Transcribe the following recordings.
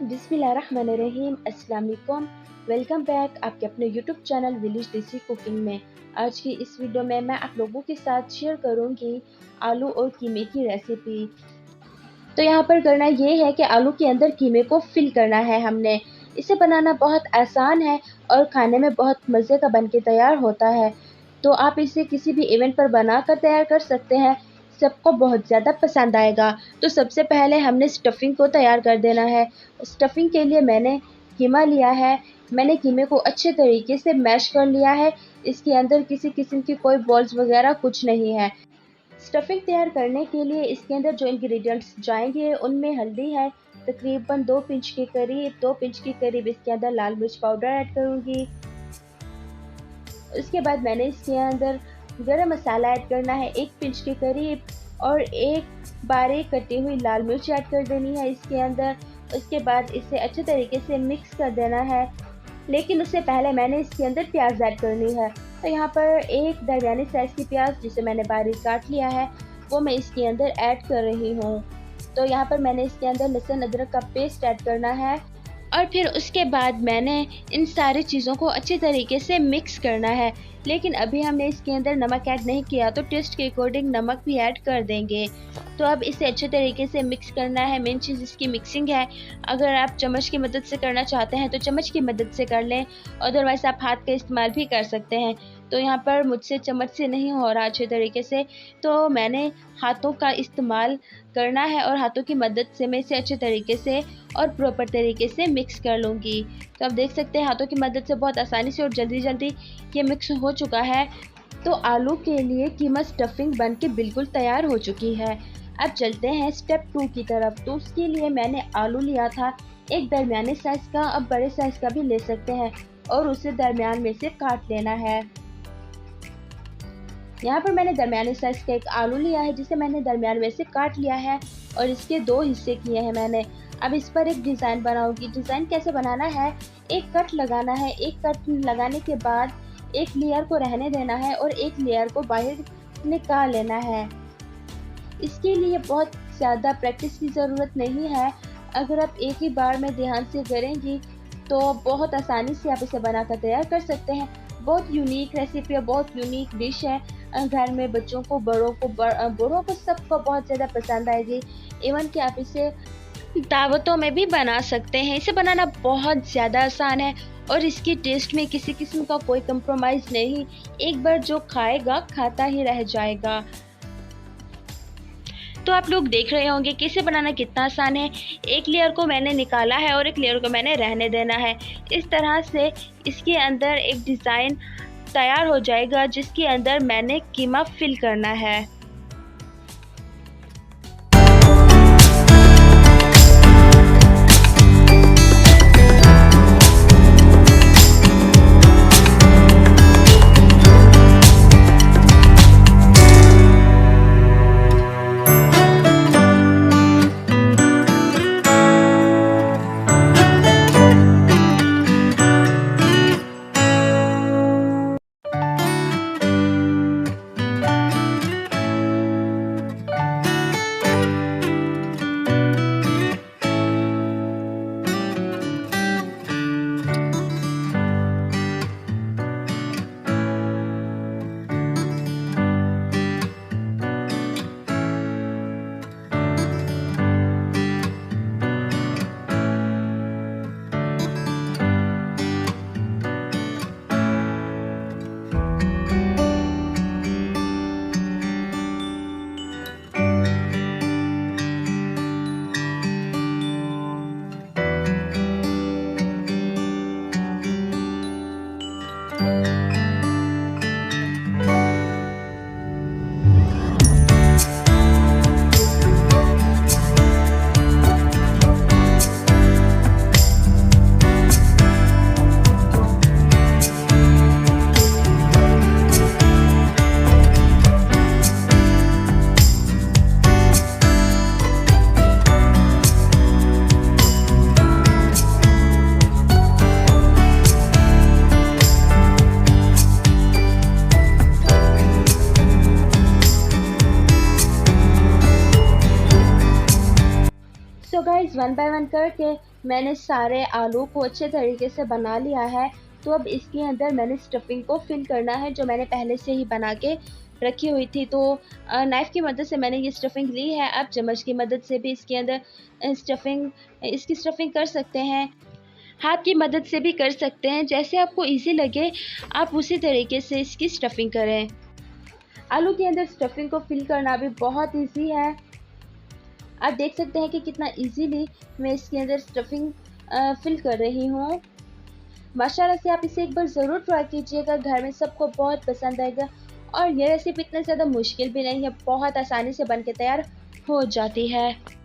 बिस्मिल्लाहिर्रहमानिर्रहीम, अस्सलाम वालेकुम। वेलकम बैक आपके अपने यूट्यूब चैनल विलेज देसी कुकिंग में। आज की इस वीडियो में मैं आप लोगों के साथ शेयर करूंगी आलू और कीमे की रेसिपी। तो यहाँ पर करना ये है कि आलू के अंदर कीमे को फिल करना है हमने। इसे बनाना बहुत आसान है और खाने में बहुत मज़े का बन के तैयार होता है। तो आप इसे किसी भी इवेंट पर बना कर तैयार कर सकते हैं, सबको बहुत ज़्यादा पसंद आएगा। तो सबसे पहले हमने स्टफिंग को तैयार कर देना है। स्टफिंग के लिए मैंने कीमा लिया है। मैंने कीमे को अच्छे तरीके से मैश कर लिया है। इसके अंदर किसी किस्म की कोई बॉल्स वगैरह कुछ नहीं है। स्टफिंग तैयार करने के लिए इसके अंदर जो इंग्रेडिएंट्स जाएंगे उनमें हल्दी है तकरीबन 2 पिंच के करीब, 2 पिंच के करीब इसके अंदर लाल मिर्च पाउडर ऐड करूंगी। उसके बाद मैंने इसके अंदर गरम मसाला ऐड करना है 1 पिंच के करीब, और एक बारीक कटी हुई लाल मिर्च ऐड कर देनी है इसके अंदर। उसके बाद इसे अच्छे तरीके से मिक्स कर देना है, लेकिन उससे पहले मैंने इसके अंदर प्याज ऐड करनी है। तो यहाँ पर एक दरमियानी साइज़ की प्याज जिसे मैंने बारीक काट लिया है वो मैं इसके अंदर ऐड कर रही हूँ। तो यहाँ पर मैंने इसके अंदर लहसुन अदरक का पेस्ट ऐड करना है, और फिर उसके बाद मैंने इन सारी चीज़ों को अच्छे तरीके से मिक्स करना है। लेकिन अभी हमने इसके अंदर नमक ऐड नहीं किया, तो टेस्ट के अकॉर्डिंग नमक भी ऐड कर देंगे। तो अब इसे अच्छे तरीके से मिक्स करना है। मेन चीज़ इसकी मिक्सिंग है। अगर आप चम्मच की मदद से करना चाहते हैं तो चम्मच की मदद से कर लें, अदरवाइज़ आप हाथ का इस्तेमाल भी कर सकते हैं। तो यहाँ पर मुझसे चम्मच से नहीं हो रहा अच्छे तरीके से, तो मैंने हाथों का इस्तेमाल करना है और हाथों की मदद से मैं इसे अच्छे तरीके से और प्रॉपर तरीके से मिक्स कर लूँगी। तो आप देख सकते हैं हाथों की मदद से बहुत आसानी से और जल्दी जल्दी ये मिक्स हो चुका है। तो आलू के लिए कीमा स्टफिंग बन के बिल्कुल तैयार हो चुकी है। अब चलते हैं स्टेप 2 की तरफ। तो उसके लिए मैंने आलू लिया था एक दरमियाने साइज़ का, अब बड़े साइज़ का भी ले सकते हैं, और उसे दरमियान में से काट लेना है। यहाँ पर मैंने दरमियाने साइज़ का एक आलू लिया है जिसे मैंने दरमियान में से काट लिया है, और इसके 2 हिस्से किए हैं मैंने। अब इस पर एक डिज़ाइन बनाऊंगी। डिज़ाइन कैसे बनाना है, एक कट लगाना है। एक कट लगाने के बाद एक लेयर को रहने देना है और एक लेयर को बाहर निकाल लेना है। इसके लिए बहुत ज़्यादा प्रैक्टिस की ज़रूरत नहीं है। अगर आप एक ही बार में ध्यान से करेंगी तो बहुत आसानी से आप इसे बनाकर तैयार कर सकते हैं। बहुत यूनिक रेसिपी है, बहुत यूनिक डिश है। घर में बच्चों को, बड़ों को, बूढ़ों को सबको बहुत ज़्यादा पसंद आएगी। इवन कि आप इसे दावतों में भी बना सकते हैं। इसे बनाना बहुत ज़्यादा आसान है और इसकी टेस्ट में किसी किस्म का कोई कंप्रोमाइज़ नहीं। एक बार जो खाएगा खाता ही रह जाएगा। तो आप लोग देख रहे होंगे कि इसे बनाना कितना आसान है। एक लेयर को मैंने निकाला है और एक लेयर को मैंने रहने देना है। इस तरह से इसके अंदर एक डिज़ाइन तैयार हो जाएगा जिसके अंदर मैंने कीमा फिल करना है। वन बाय वन करके मैंने सारे आलू को अच्छे तरीके से बना लिया है। तो अब इसके अंदर मैंने स्टफिंग को फिल करना है, जो मैंने पहले से ही बना के रखी हुई थी। तो नाइफ़ की मदद से मैंने ये स्टफिंग ली है। आप चम्मच की मदद से भी इसके अंदर इसकी स्टफिंग कर सकते हैं, हाथ की मदद से भी कर सकते हैं। जैसे आपको ईज़ी लगे आप उसी तरीके से इसकी स्टफिंग करें। आलू के अंदर स्टफिंग को फिल करना भी बहुत ईजी है। आप देख सकते हैं कि कितना इजीली मैं इसके अंदर स्टफिंग फिल कर रही हूँ। माशाल्लाह से आप इसे एक बार ज़रूर ट्राई कीजिएगा, घर में सबको बहुत पसंद आएगा। और ये रेसिपी इतना ज़्यादा मुश्किल भी नहीं है, बहुत आसानी से बन के तैयार हो जाती है।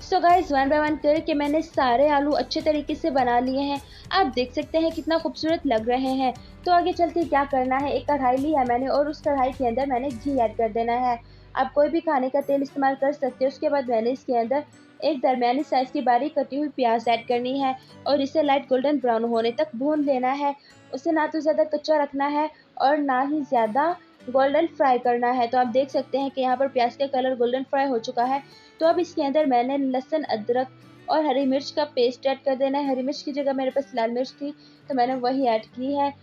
So guys, one by one करके मैंने सारे आलू अच्छे तरीके से बना लिए हैं। आप देख सकते हैं कितना खूबसूरत लग रहे हैं। तो आगे चल के क्या करना है, एक कढ़ाई ली है मैंने और उस कढ़ाई के अंदर मैंने घी ऐड कर देना है। आप कोई भी खाने का तेल इस्तेमाल कर सकते हो। उसके बाद मैंने इसके अंदर एक दरमियानी साइज़ की बारीक कटी हुई प्याज ऐड करनी है और इसे लाइट गोल्डन ब्राउन होने तक भून लेना है। उसे ना तो ज़्यादा कच्चा रखना है और ना ही ज़्यादा गोल्डन फ्राई करना है। तो आप देख सकते हैं कि यहाँ पर प्याज का कलर गोल्डन फ्राई हो चुका है। तो अब इसके अंदर मैंने लहसुन, अदरक और हरी मिर्च का पेस्ट ऐड कर देना है। हरी मिर्च की जगह मेरे पास लाल मिर्च थी तो मैंने वही ऐड की है।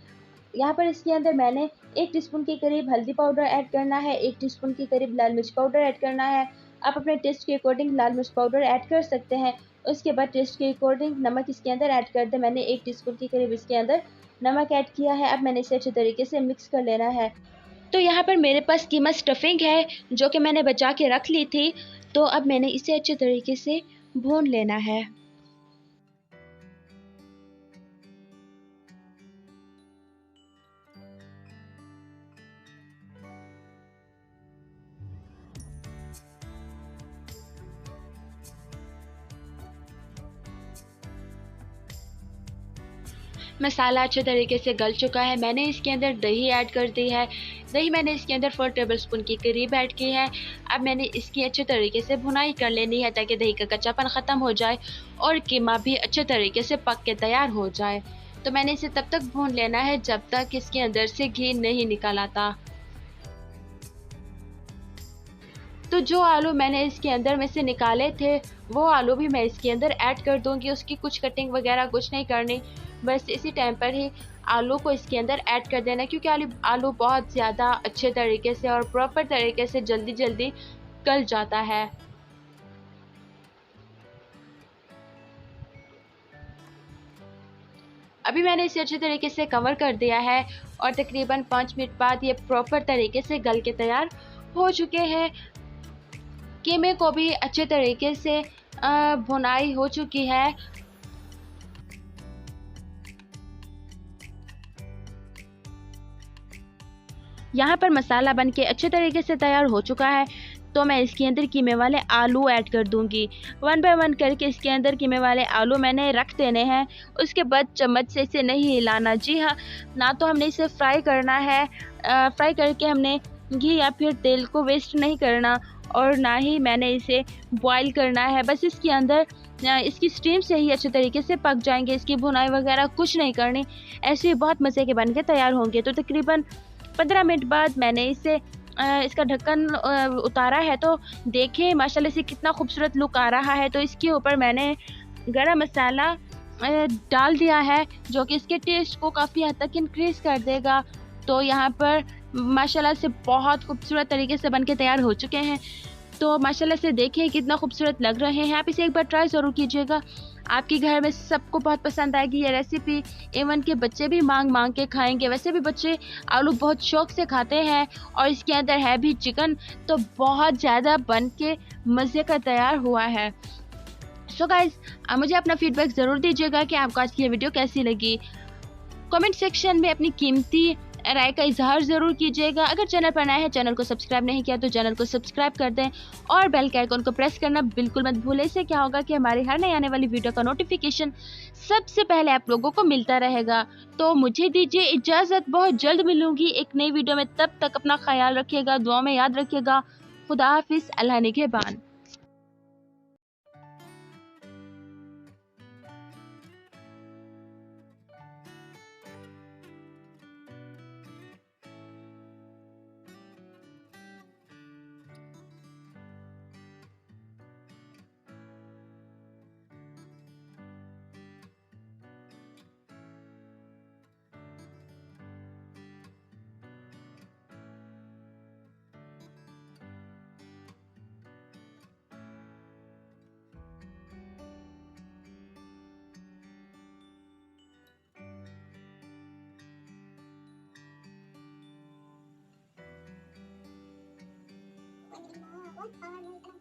यहाँ पर इसके अंदर मैंने 1 टीस्पून के करीब हल्दी पाउडर ऐड करना है, 1 टीस्पून के करीब लाल मिर्च पाउडर ऐड करना है। आप अपने टेस्ट के अकॉर्डिंग लाल मिर्च पाउडर ऐड कर सकते हैं। उसके बाद टेस्ट के अकॉर्डिंग नमक इसके अंदर ऐड कर दें। मैंने 1 टीस्पून के करीब इसके अंदर नमक ऐड किया है। अब मैंने इसे अच्छे तरीके से मिक्स कर लेना है। तो यहाँ पर मेरे पास कीमा स्टफिंग है जो कि मैंने बचा के रख ली थी। तो अब मैंने इसे अच्छे तरीके से भून लेना है। मसाला अच्छे तरीके से गल चुका है। मैंने इसके अंदर दही ऐड कर दी है। दही मैंने इसके अंदर 4 टेबलस्पून के करीब ऐड की है। अब मैंने इसकी अच्छे तरीके से भुनाई कर लेनी है ताकि दही का कच्चापन ख़त्म हो जाए और कीमा भी अच्छे तरीके से पक के तैयार हो जाए। तो मैंने इसे तब तक भून लेना है जब तक इसके अंदर से घी नहीं निकल आता। तो जो आलू मैंने इसके अंदर में से निकाले थे वो आलू भी मैं इसके अंदर ऐड कर दूंगी। उसकी कुछ कटिंग वगैरह कुछ नहीं करनी, बस इसी टाइम पर ही आलू को इसके अंदर ऐड कर देना, क्योंकि आलू बहुत ज़्यादा अच्छे तरीके से और प्रॉपर तरीके से जल्दी जल्दी गल जाता है। अभी मैंने इसे अच्छे तरीके से कवर कर दिया है और तकरीबन 5 मिनट बाद ये प्रॉपर तरीके से गल के तैयार हो चुके हैं। कीमे को भी अच्छे तरीके से भुनाई हो चुकी है। यहाँ पर मसाला बन के अच्छे तरीके से तैयार हो चुका है। तो मैं इसके अंदर कीमे वाले आलू ऐड कर दूंगी। 1 बाय 1 करके इसके अंदर कीमे वाले आलू मैंने रख देने हैं। उसके बाद चम्मच से इसे नहीं हिलाना। जी हाँ, ना तो हमने इसे फ्राई करना है, फ्राई करके हमने घी या फिर तेल को वेस्ट नहीं करना, और ना ही मैंने इसे बॉईल करना है। बस इसके अंदर इसकी स्टीम से ही अच्छे तरीके से पक जाएंगे। इसकी भुनाई वगैरह कुछ नहीं करनी, ऐसे ही बहुत मज़े के बन के तैयार होंगे। तो तकरीबन 15 मिनट बाद मैंने इसका ढक्कन उतारा है। तो देखिए माशाल्लाह से कितना खूबसूरत लुक आ रहा है। तो इसके ऊपर मैंने गरम मसाला डाल दिया है जो कि इसके टेस्ट को काफ़ी हद तक इंक्रीज़ कर देगा। तो यहाँ पर माशाल्लाह से बहुत खूबसूरत तरीके से बन के तैयार हो चुके हैं। तो माशाल्लाह से देखिए कितना खूबसूरत लग रहे हैं। आप इसे एक बार ट्राई ज़रूर कीजिएगा, आपके घर में सबको बहुत पसंद आएगी ये रेसिपी। इवन के बच्चे भी मांग के खाएंगे। वैसे भी बच्चे आलू बहुत शौक से खाते हैं और इसके अंदर है भी चिकन, तो बहुत ज़्यादा बन के मज़े का तैयार हुआ है। सो गाइज, मुझे अपना फीडबैक ज़रूर दीजिएगा कि आपको आज की ये वीडियो कैसी लगी। कमेंट सेक्शन में अपनी कीमती राय का इजहार ज़रूर कीजिएगा। अगर चैनल पर नया है, चैनल को सब्सक्राइब नहीं किया तो चैनल को सब्सक्राइब कर दें और बेल के आइकन को प्रेस करना बिल्कुल मत भूलें। इससे क्या होगा कि हमारी हर नई आने वाली वीडियो का नोटिफिकेशन सबसे पहले आप लोगों को मिलता रहेगा। तो मुझे दीजिए इजाज़त, बहुत जल्द मिलूंगी एक नई वीडियो में। तब तक अपना ख्याल रखिएगा, दुआ में याद रखिएगा। खुदा हाफिज़, अल्लाह निगहबान। What